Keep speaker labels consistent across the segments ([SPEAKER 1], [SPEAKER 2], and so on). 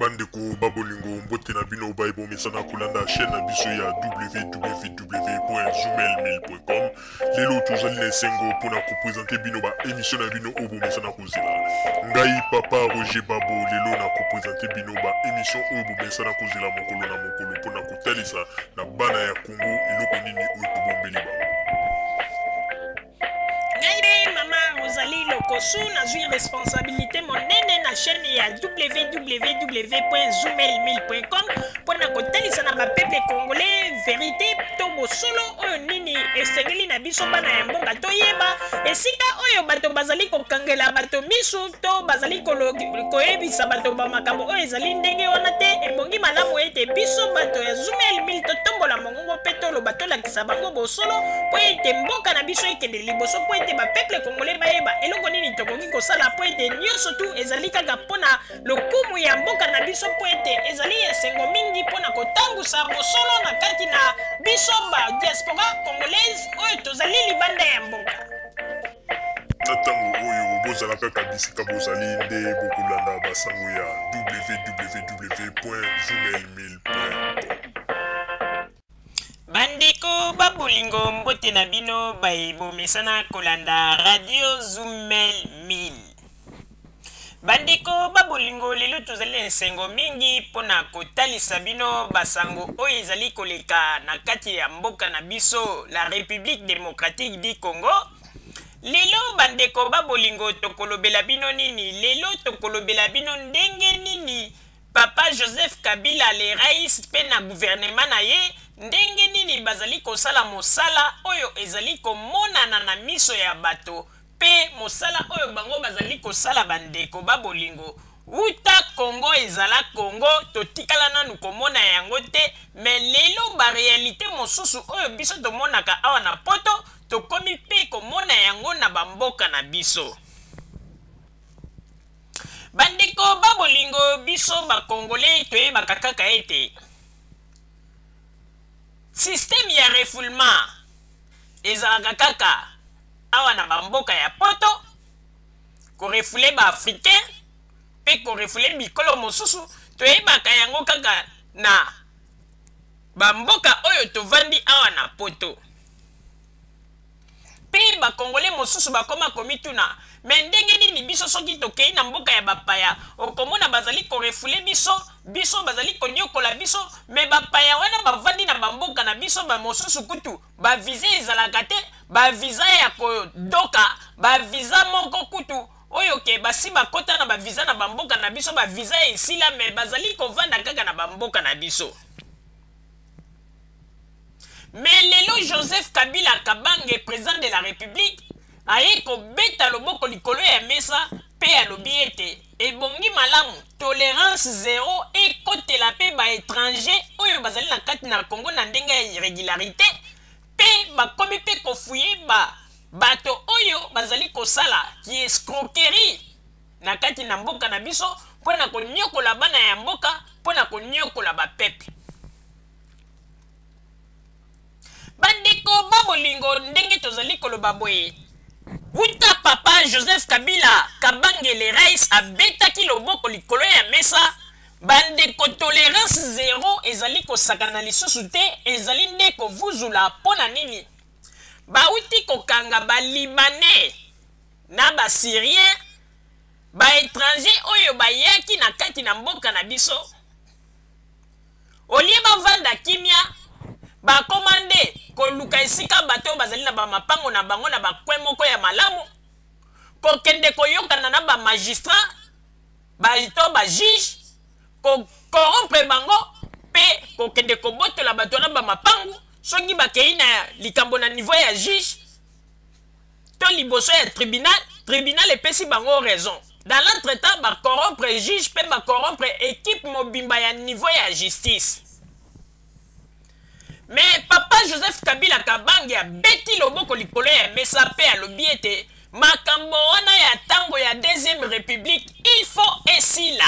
[SPEAKER 1] Bandeko babolingo mbote na bino baibo mesana kolanda chaîne na biso ya www.zoomel1000.com. Lelo tozali na esengo pona kopresente bino ba émission na bino obo mesana kozela. Ngai papa Roger Babo lelo na kopresente bino ba émission obo mesana kozela mokolo na mokolo pona kotalisa na bana ya Congo eloko nini oyo tobombeli ba.
[SPEAKER 2] Mama Rosalie Lokosu na zui responsabilité monene na chaîne ya www.zoomel1000.com pour na kotalisa na ba peuple congolais vérité to bosolo oyo nini esengeli na biso bana ya mboka toyeba esika oyo bato bazali kokangela bato misu to bazali koyebisa bato ba makambo oyo ezali ndenge wana te ebongi malamu ete biso bato ya Zoomel 1000 totombola mongongo pe toloba tolakisa bango bosolo po ete mboka na biso ekende liboso po ete ba peuple congolais bayeba eloko nini tokoki kosala po ete nyonso tu ezali kaka mpona lokumu ya mboka na biso po ete ezali esengo mingi mpona kotangusa bosolo na kati na biso ba diaspora congolaise oyo tozali libanda ya mboka.
[SPEAKER 1] Na ntango oyo bozala kaka bisika bozali nde bokolanda basango ya www.zoomel1000.com.
[SPEAKER 2] Bandeko babolingo mbote na bino baebomesana kolanda radio Zoomel 1000. Bandeko babolingo lelo tozali esengo mingi pona kotalisa bino basango oyo ezali koleka na kati ya mboka na biso la République démocratique du Congo. Lelo bandeko babolingo tokolobela bino nini? Lelo tokolobela bino ndenge nini Papa Joseph Kabila le rais pe na gouvernement na ye ndenge nini bazali kosala mosala oyo ezali komonana na miso ya bato pe mosala oyo bango bazali kosala bandeko babolingo uta Congo ezala Congo totikala nanu komona yango te me lelo ba réalité mosusu oyo biso tomonaka awa na poto tokomi pe komona yango na bamboka na biso. Bandeko babolingo biso ba Congolais toyebaka kaka ete système ya refoulement ezalaka kaka awa na bamboka ya poto korefoule ba africain pe korefoule bikolo mosusu toyebaka yango kaka na bamboka oyo tovandi awa na poto pe ba Congolais mosusu bakoma komituna me ndenge nini biso soki tokei na mboka ya bapaya okomona bazali korefoule biso bazali konyokola biso me bapaya wana bavandi na bamboka na biso bamosusu kutu baviza ezalaka te baviza ya kodoka baviza moko kutu oyo ke basi bakota na baviza na bamboka na biso baviza esila me bazali kovanda kaka na bamboka na biso. Mais lelo Joseph Kabila Kabange, président de la République, aye kobeta loboko likolo ya mesa pe alobi ete ebongi malamu tolérance zéro ekotela pe ba étranger oyo bazali na kati na Congo na ndenge ya irrégularité pe bakomi pe kofuye bato oyo bazali kosala ki escroquerie na kati na mboka na biso mpona konyokola bana ya mboka mpona konyokola bapeple. Bandeko babolingo ndenge tozali koloba boye uta papa Joseph Kabila Kabange le rais abetaki loboko likolo ya mesa bandeko tolérance zéro ezali kosakana lisusu te ezali nde kovuzula mpona nini bauti kokanga balibanais na basyrien baétranger oyo bayaki na kati na mboka na biso olie bavanda kimia bakomande koluka esika bato bazali na bamapango na bango na bakwe moko ya malamu kokende koyokana na bamagistrat bato bajuge kokorompre bango pe kokende kobotola bato na bamapango soki bakei na likambo na niveau ya juge to liboso ya tribunal epesi bango raison dans l'entretemps bakorompre juge pe bakorompre équipe mobimba ya niveau ya justice. Mais papa Joseph Kabila Kabange abeti loboko likolo ya mesa pe alobi ete makambo wana ya tango ya deuxième république il faut esila.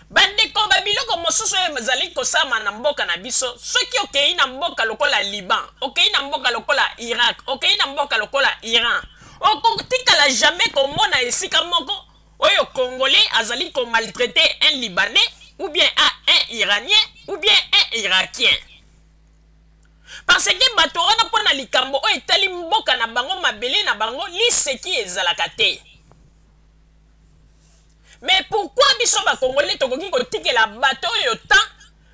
[SPEAKER 2] Bandeko babiloko mosusu oyo bazali kosama na mboka na biso soki okei na mboka lokola Liban okei na mboka lokola Irak okei na mboka lokola Iran okotikala jamais komona esika moko oyo congolais azali ko maltraiter un libanais ou bien un iranien ou bien un irakien. Parce que bato wana pona likambo oyo etali mboka na bango mabele na bango liseki ezalaka te. Mais pourquoi biso ba congolais tokoki kotikela bato oyo temps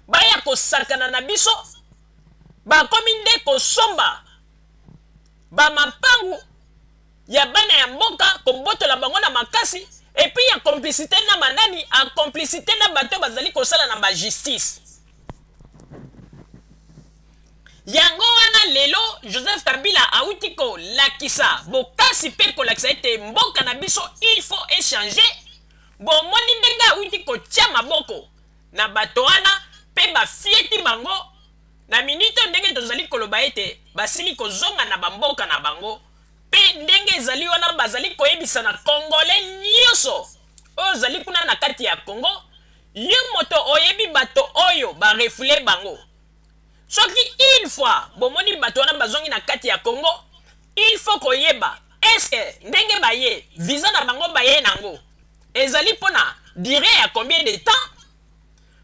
[SPEAKER 2] baya kosakana na biso bakomi nde kosomba bamapangu ya bana ya mboka kobotola bango na makasi et puis ya complicité na manani en complicité na bato bazali kosala na ba justice. Yango wana lelo Joseph Kabila auti ko lakisa bokasi pe ko lakisa ete mboka na biso il faut échanger. Bon moni ndenge auti ko tia maboko na bato wana pe ba fieti bango na minute ndenge tozali koloba ete basili kozonga na bamboka na bango pe ndenge ezali wana bazali koyebisa na congolais nyonso oyo zali kuna na kati ya Congo yo moto oyebi bato oyo ba refule bango. Soki une fois bomoni bato wana bazongi na kati ya Congo il faut koyeba est-ce que ndenge baye visa na bango baye nango ezali pona durée ya combien de temps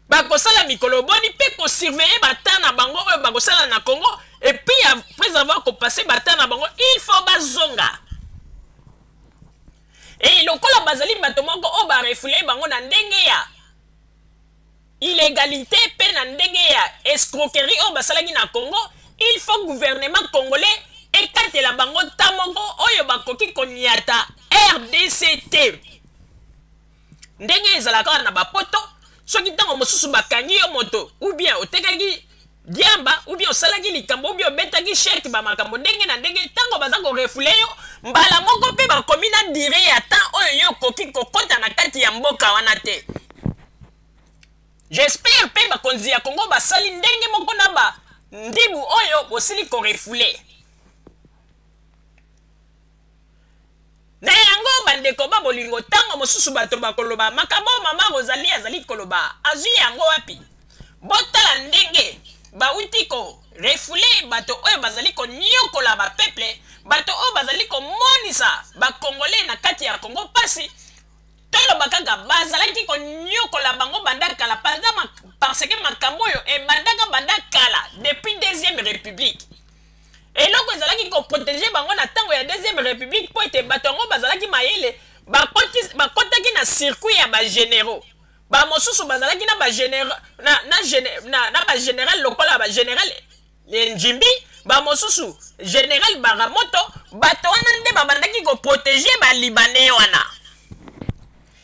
[SPEAKER 2] bakosala mikolo boni pe ko surveiller bata na bango oyo bakosala na Congo et puis après avoir passé bata na bango il faut bazonga et lokola bazali bato moko o ba refule bango na ndenge ya illégalité pe na ndenge ya escroquerie o basalaki na Congo il faut gouvernement congolais ekatela bango tamoko oyo bakoki koniata RDCT ndenge ezalaka na bapoto soki ntango mosusu bakangi yo moto ou bien otekaki diamba ou bien osalaki likambo ou bien obetaki chèque bamakambo ndenge na ndenge ntango baza korefule yo mbala moko mpe bakomi na dire ya temps oyo yo okoki kokota na kati ya mboka wana te. J'espère pe bakonzi ya Congo basali ndenge moko na ba ndibu oyo bosili korefule. Na yango bandeko ba bolingo tango mosusu bato bakoloba makambo mama Rosalie azali koloba azwi yango wapi botala ndenge bauti ko refule bato oyo bazali ko nyokola ba peuple bato oyo bazali ko monisa ba congolais na kati ya Congo pasi tolo bakanga bazalaki ko nyokola bango bandakala parce que makambo oyo e bandaka bandakala depuis deuxième république. Et loko ezalaki ko protéger bango na tango ya deuxième république po ete bato yango bazalaki mayele bakotaki na circuit ya ba généraux ba mosusu bazalaki na ba général na ba général lokola ba général Njimbi ba mosusu général Baramoto bato wana nde babandaki ko protéger ba libanais wana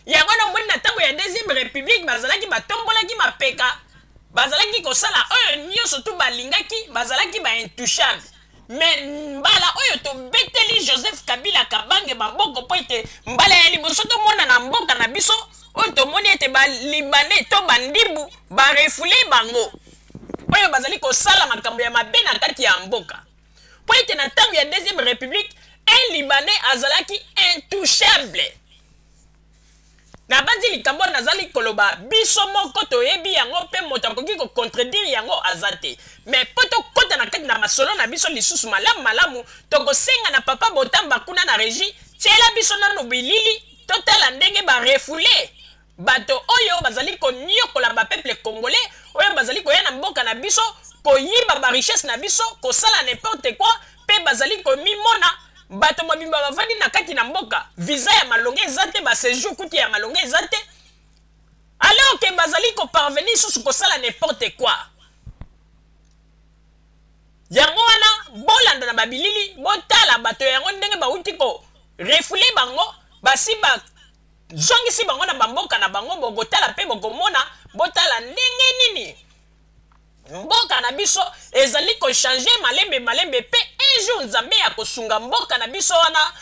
[SPEAKER 2] yango na moni na tango ya deuxième république bazalaki batombolaki mapeka bazalaki kosala oyo nyonso tu balingaki bazalaki ba intouchable. Mais mbala oyo to beteli Joseph Kabila kabange maboko po ete mbala ya liboso to mona na mboka na biso oyo to moni ete ba libanais to bandibu ba refule bango oyo bazali kosala makambo ya mabe na kati ya mboka po ete na tango ya deuxième république un libanais azalaki intouchable. Na banzi likambo nazali koloba biso moko toyebi yango pe moto akoki ko contredire yango azate mais poto kota na kati na masolo na biso lisusu malamu tokosenga na papa Botamba kuna na régie tiela biso nano bilili totala ndenge ba refule bato oyo bazali ko nyokola ba peuple congolais oyo bazali ko ya na mboka na biso ko yiba ba richesse na biso ko sala n'importe quoi pe bazali ko mimona bato mobimba bavandi na kati na mboka visa ya malonge ezate ba séjour kuti ya malonge ezate alors que bazali ko parvenir susu ko sala n'importe quoi. Yango wana bolanda na babilili botala bato yango ndenge bauti ko refule bango basi ba zongisi bango na bamboka na bango bokotala pe bokomona botala ndenge nini mboka na biso ezali ko changer malembe pe un jour nzambe ya kosunga mboka na biso wana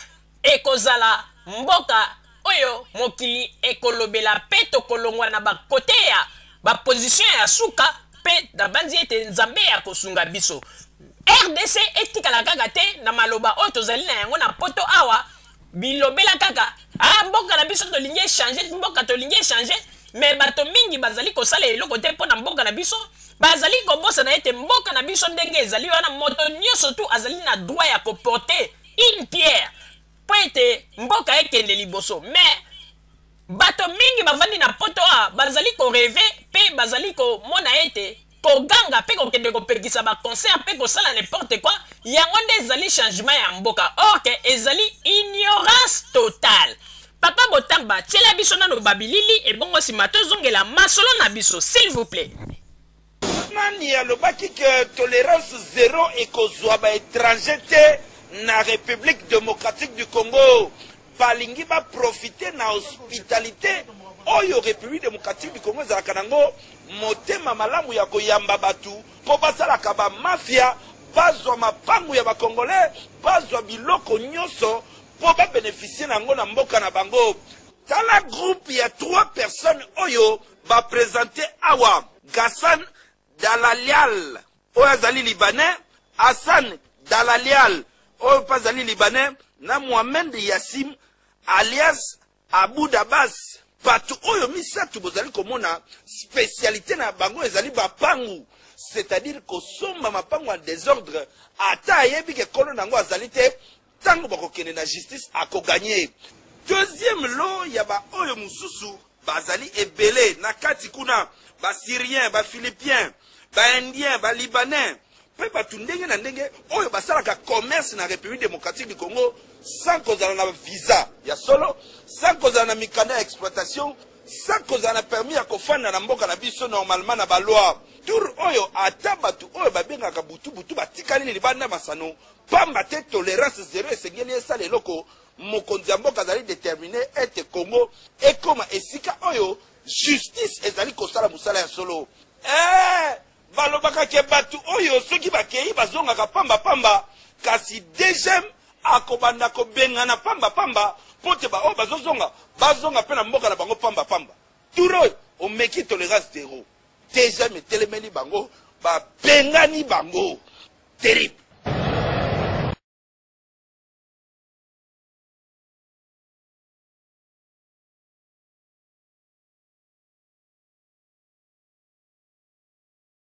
[SPEAKER 2] ekozala mboka oyo mokili ekolobela pe tokolongwa na bakote ya baposition ya suka pe na banzi ete nzambe ya kosunga biso. RDC etikala kaka te na maloba oyo tozali na yango na poto awa bilobela kaka mboka na biso tolingi changer mboka tolingi changer mais bato mingi bazali kosala eloko te mpo na mboka na biso bazali kobosa na ete mboka na biso ndenge ezali wana moto nyonso tu azali na droit ya koporter une pierre po ete mboka ekende liboso mais bavandi na poto a bazali ko rêver pe bazali ko mona ete ko ganga pe ko kende ko perkisa ba concert pe ko sala n'importe quoi yango nde ezali changement ya mboka or que ezali ignorance totale. Papa Botamba tiela biso nano babilili et bongo sima tozongela masolo na biso s'il vous plaît.
[SPEAKER 3] Nani alobaki que tolérance zéro et kozwa ba étranger te na République démocratique du Congo balingi ba profiter na hospitalité oyo République démocratique du Congo za kanango motema malamu ya koyamba batu po basalaka ba mafia bazwa mapangu ya ba congolais bazwa biloko nyonso po ba bénéficier nango na mboka na bango. Dans la groupe il y a 3 personnes oyo ba présenter awa Gassan Dalalial Oazali Libanais, Hassan Dalalial Oazali Libanais, na Mohamed Yassim alias Abou Dabas. Patu oyo misatu bozali komona spécialité na bango ezali bapangu, c'est-à-dire ko somba mapangu en désordre ata yebi ke kolo nango azali te tango bakokende na justice akoganye. Deuxième lot ya ba oyo mususu bazali ebele na kati kuna ba Syrien, ba Philippien, ba Indien, ba Libanais, pe batu ndenge na ndenge oyo basalaka commerce na République démocratique du Congo sans kozala na visa ya solo, sans kozala na mikanda ya exploitation, sans kozala na permis ya kofanda na mboka na biso normalement na ba loi. Tour oyo ata batu oyo babengaka butu batikali libanda masano pamba te tolérance zéro esengeli esala eloko mokonzi ya mboka azali déterminé ete Congo ekoma esika oyo justice ezali kosala musala ya solo. Balobaka ke batu oyo soki bakei bazongaka pamba kasi deuxième akobanda ko bengana pamba pote ba o bazonga pe na mboka na bango pamba. Turo o meki tolérance zéro. Deuxième telemeli bango ba bengani bango terrible.